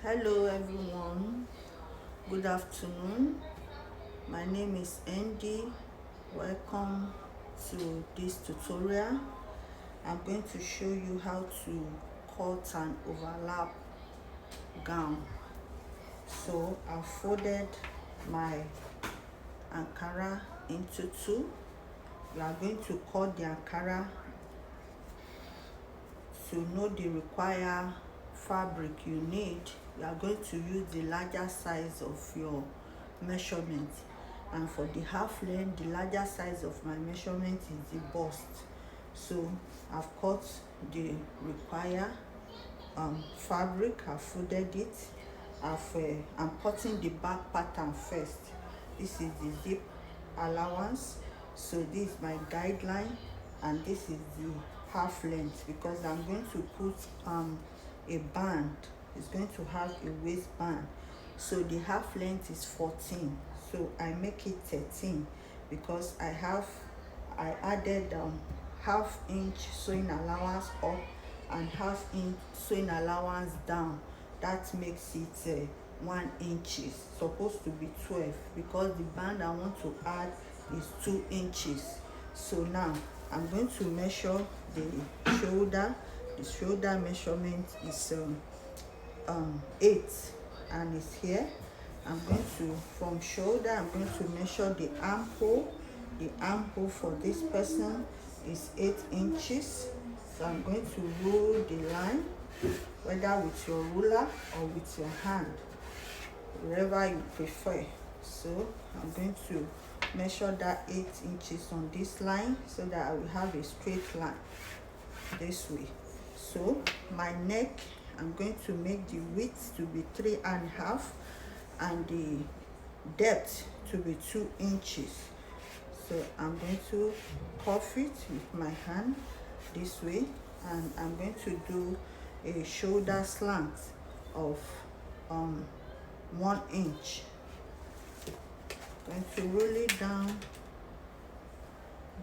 Hello everyone, good afternoon. My name is Andy. Welcome to this tutorial. I'm going to show you how to cut an overlap gown. So I've folded my Ankara into two. We are going to cut the Ankara. To know the required fabric you need, you are going to use the larger size of your measurement, and for the half length, the larger size of my measurement is the bust. So I've cut the required fabric, I've folded it, I'm cutting the back pattern first. This is the zip allowance, so this is my guideline, and this is the half length, because I'm going to put a band. It's going to have a waistband, so the half length is 14, so I make it 13 because I added half inch sewing allowance up and half inch sewing allowance down. That makes it 1 inch, supposed to be 12, because the band I want to add is 2 inches. So now I'm going to measure the shoulder. The shoulder measurement is 8, and it's here. I'm going to, from shoulder, I'm going to measure the armhole. The armhole for this person is 8 inches. So I'm going to roll the line, whether with your ruler or with your hand, wherever you prefer. So I'm going to measure that 8 inches on this line, so that I will have a straight line this way. So my neck, I'm going to make the width to be 3.5 and the depth to be 2 inches. So I'm going to cuff it with my hand this way, and I'm going to do a shoulder slant of 1 inch. Going to roll it down,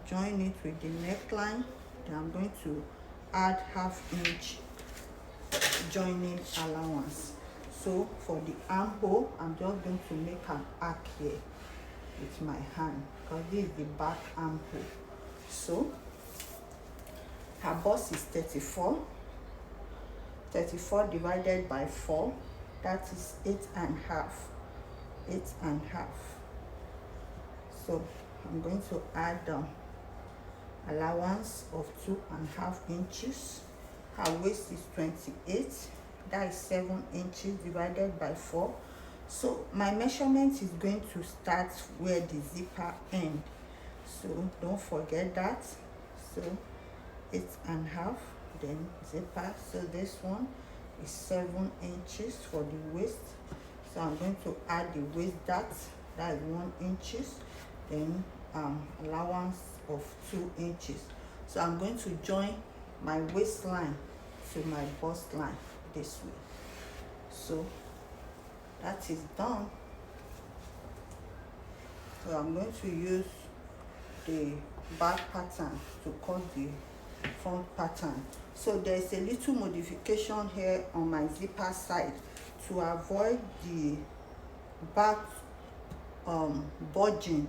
join it with the neckline. Then I'm going to add half inch joining allowance. So for the armhole, I'm just going to make an arc here with my hand, because this is the back armhole. So her bust is 34. 34 divided by 4, that is 8.5. 8.5. So I'm going to add allowance of 2.5 inches. Her waist is 28. That is 7 inches divided by 4. So my measurement is going to start where the zipper ends. So don't forget that. So 8.5, then zipper. So this one is 7 inches for the waist. So I'm going to add the waist dart. That is 1 inches. Then allowance of 2 inches. So I'm going to join my waistline to my bust line this way. So that is done. So I'm going to use the back pattern to cut the front pattern. So there's a little modification here on my zipper side to avoid the back bulging,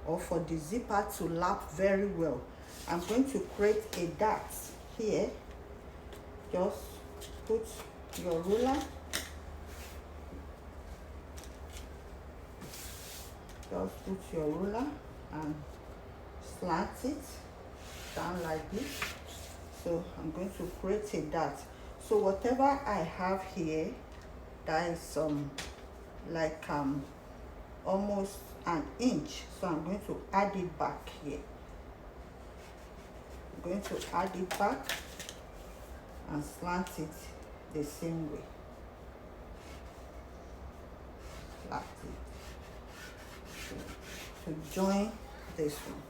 or for the zipper to lap very well. I'm going to create a dart here. Just put your ruler, and slant it down like this. So I'm going to create a dart. So whatever I have here, that is like almost an inch, so I'm going to add it back here. I'm going to add it back and slant it the same way. Slant it to join this one.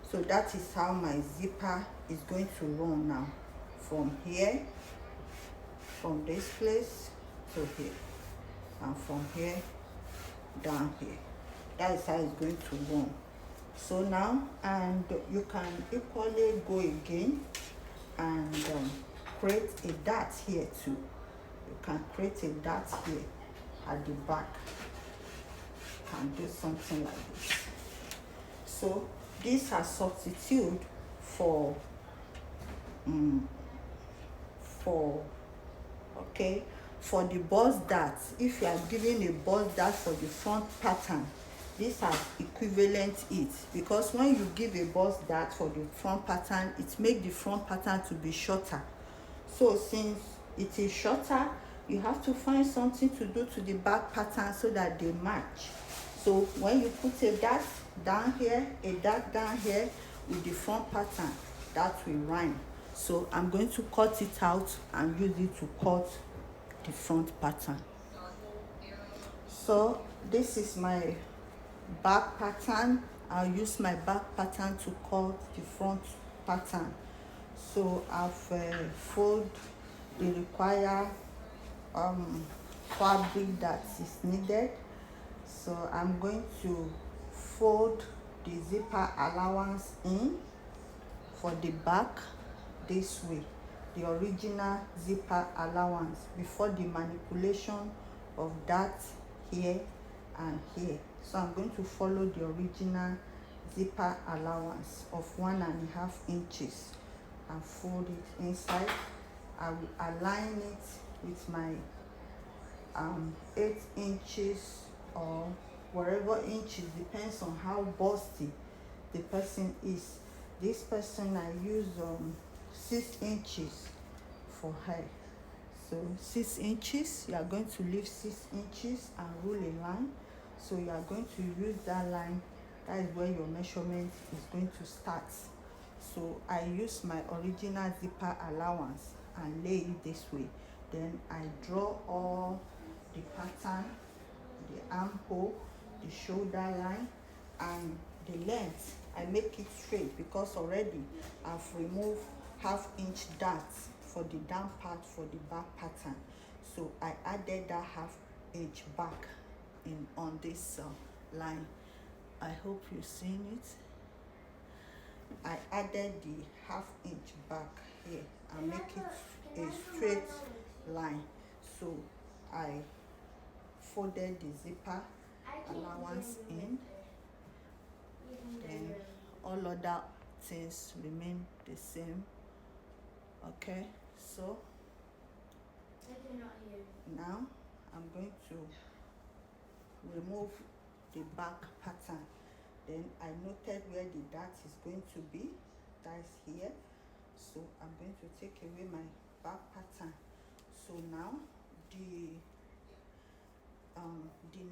So that is how my zipper is going to run now, from here, from this place to here, and from here down here. That is how it's going to run. So now, and you can equally go again and create a dart here too. You can create a dart here at the back. You can do something like this. So this has substitute for okay, for the bust dart. If you are giving a bust dart for the front pattern, this has equivalent it, because when you give a bust dart for the front pattern, it makes the front pattern to be shorter. So since it is shorter, you have to find something to do to the back pattern so that they match. So when you put a dart down here, a dart down here with the front pattern, that will rhyme. So I'm going to cut it out and use it to cut the front pattern. So this is my back pattern. I'll use my back pattern to cut the front pattern. So I've folded the required fabric that is needed. So I'm going to fold the zipper allowance in for the back this way, the original zipper allowance, before the manipulation of that here and here. So I'm going to follow the original zipper allowance of 1.5 inches and fold it inside. I will align it with my 8 inches or wherever inches, depends on how busty the person is. This person, I use 6 inches for her. So 6 inches, you are going to leave 6 inches and rule a line. So you are going to use that line. That is where your measurement is going to start. So I use my original zipper allowance and lay it this way. Then I draw all the pattern, the armhole, the shoulder line, and the length. I make it straight because already I've removed 1/2 inch darts for the down part for the back pattern. So I added that 1/2 inch back in on this line. I hope you've seen it. I added the 1/2 inch back here and make it a straight line. So I folded the zipper allowance in, then all other things remain the same. Okay, so now I'm going to remove the back pattern. Then I noted where the dart is going to be, that is here. So I'm going to take away my back pattern. So now the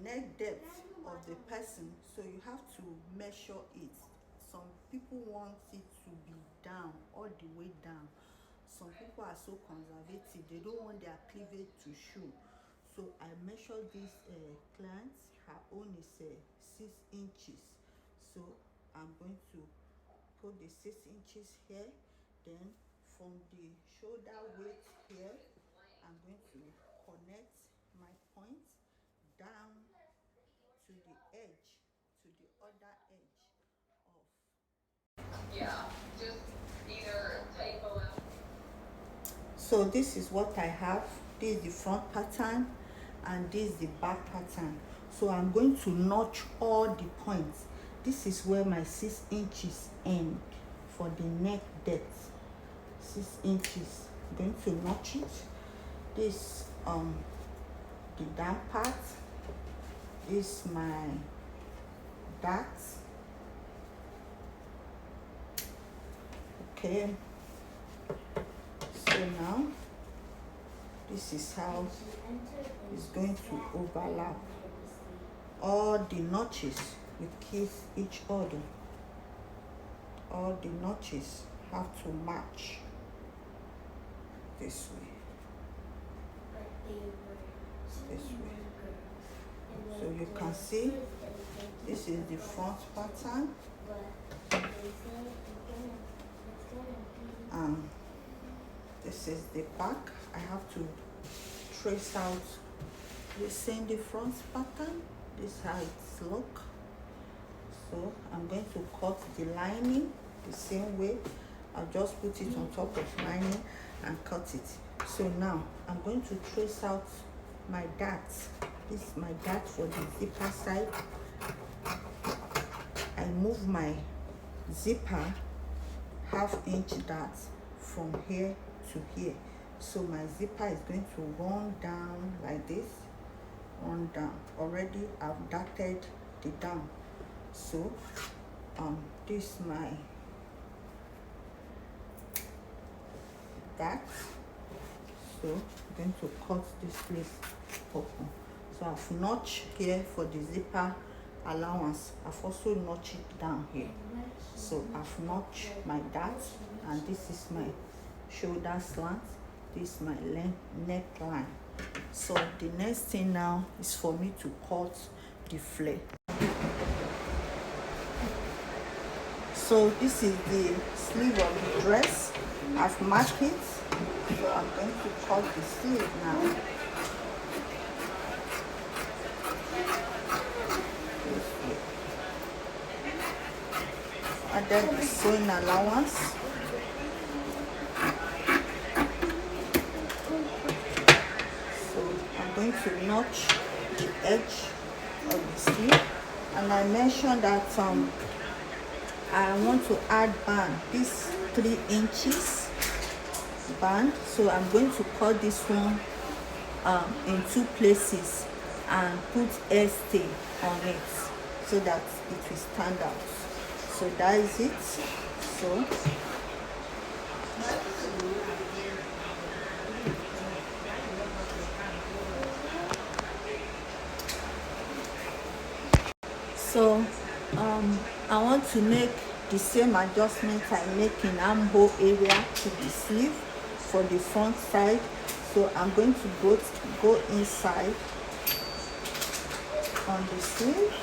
neck depth of the person, so you have to measure it. Some people want it to be down, all the way down. Some people are so conservative, they don't want their cleavage to show. So I measured this client, her own is 6 inches. So I'm going to put the 6 inches here. Then from the shoulder weight here, I'm going to connect my point down to the edge, to the other edge of. Yeah, just either typo out. So this is what I have. This is the front pattern and this is the back pattern. So I'm going to notch all the points. This is where my 6 inches end for the neck depth. 6 inches. I'm going to notch it. This the down part. This my dart. Okay. So now this is how it's going to overlap. All the notches will kiss each other. All the notches have to match this way. This way. So you can see this is the front pattern, and this is the back. I have to trace out the same the front pattern. This is how it's look. So I'm going to cut the lining the same way. I'll just put it on top of lining and cut it. So now I'm going to trace out my darts. This is my dart for the zipper side. I move my zipper ½ inch dart from here to here. So my zipper is going to run down like this, run down. Already I've darted the down. So this is my dart. So I'm going to cut this place open. So I've notched here for the zipper allowance. I've also notched it down here. So I've notched my dart, and this is my shoulder slant. This is my neckline. So the next thing now is for me to cut the flare. So this is the sleeve of the dress. I've marked it. So I'm going to cut the sleeve now. Added the sewing allowance. So I'm going to notch the edge of the sleeve, and I mentioned that I want to add band, this 3 inches band. So I'm going to cut this one in 2 places and put air stay on it so that it will stand out. So that is it. So I want to make the same adjustment I make in armhole area to the sleeve for the front side. So I'm going to go inside on the sleeve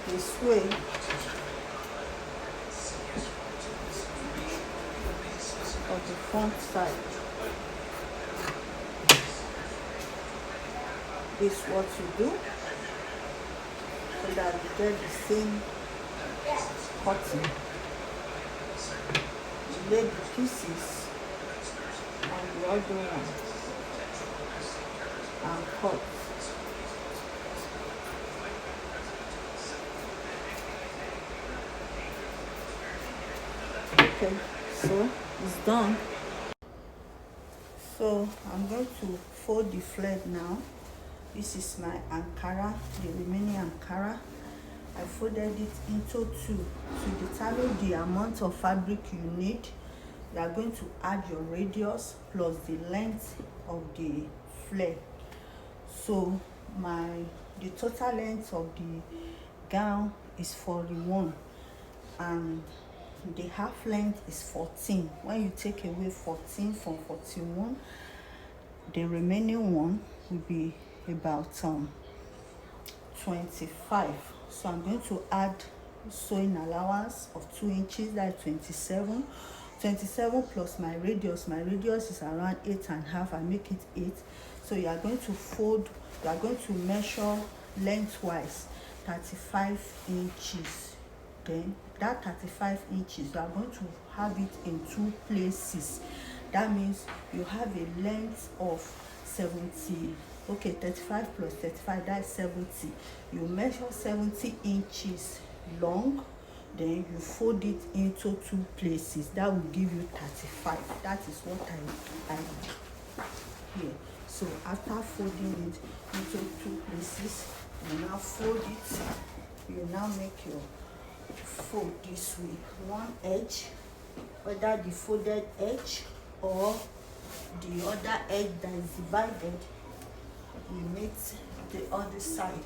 this way. Of the front side. This is what you do so that you get the same cutting. You lay the pieces on the other one and cut. Okay, so it's done. So I'm going to fold the flare now. This is my Ankara, the remaining Ankara. I folded it into 2. To determine the amount of fabric you need, you are going to add your radius plus the length of the flare. So the total length of the gown is 41, and the half length is 14. When you take away 14 from 41, the remaining one will be about 25. So I'm going to add sewing allowance of 2 inches, that's 27 plus my radius is around 8.5. I make it 8. So you are going to fold, you are going to measure lengthwise 35 inches. Then that 35 inches, you are going to have it in 2 places. That means you have a length of 70. Okay, 35 plus 35, that's 70. You measure 70 inches long, then you fold it into 2 places. That will give you 35. That is what I do here. So after folding it into 2 places, you now fold it. You now make your fold this way. One edge, whether the folded edge or the other edge that is divided, you meet the other side.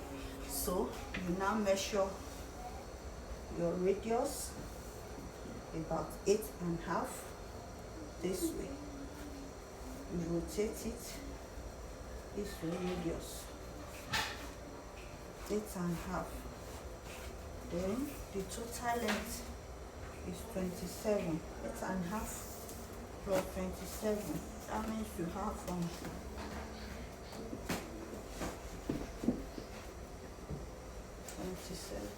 So you now measure your radius about 8.5 this way. You rotate it this way, radius 8.5. Then the total length is 27. 8.5 plus 27. That means you have 27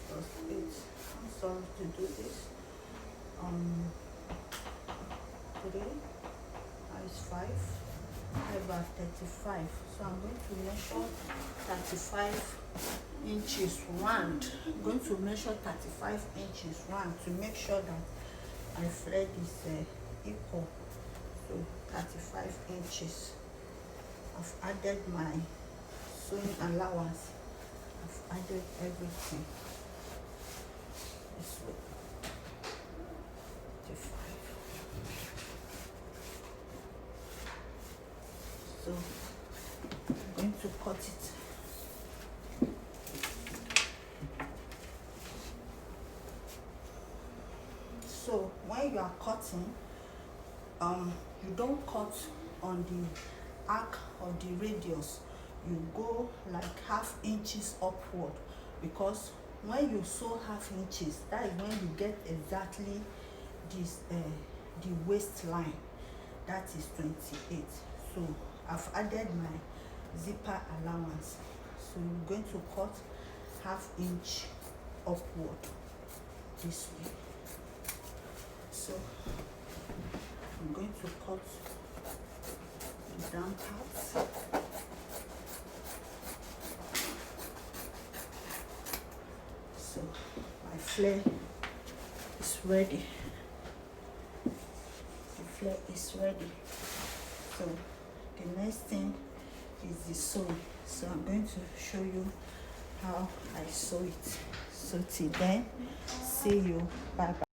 plus 8. I'm sorry to do this. 3, that is 5, 35. So I'm going to measure 35 inches round. I'm going to measure 35 inches round to make sure that my thread is equal. So 35 inches. I've added my sewing allowance. I've added everything. This way. 35. So I'm going to cut it. So when you are cutting, you don't cut on the arc of the radius. You go like half inches upward, because when you sew half inches, that is when you get exactly this the waistline, that is 28. So I've added my zipper allowance. So I'm going to cut half inch upward this way. So I'm going to cut the down parts. So my flare is ready. The flare is ready. So the next thing is the sewing. So I'm going to show you how I sew it. So till then, see you. Bye bye.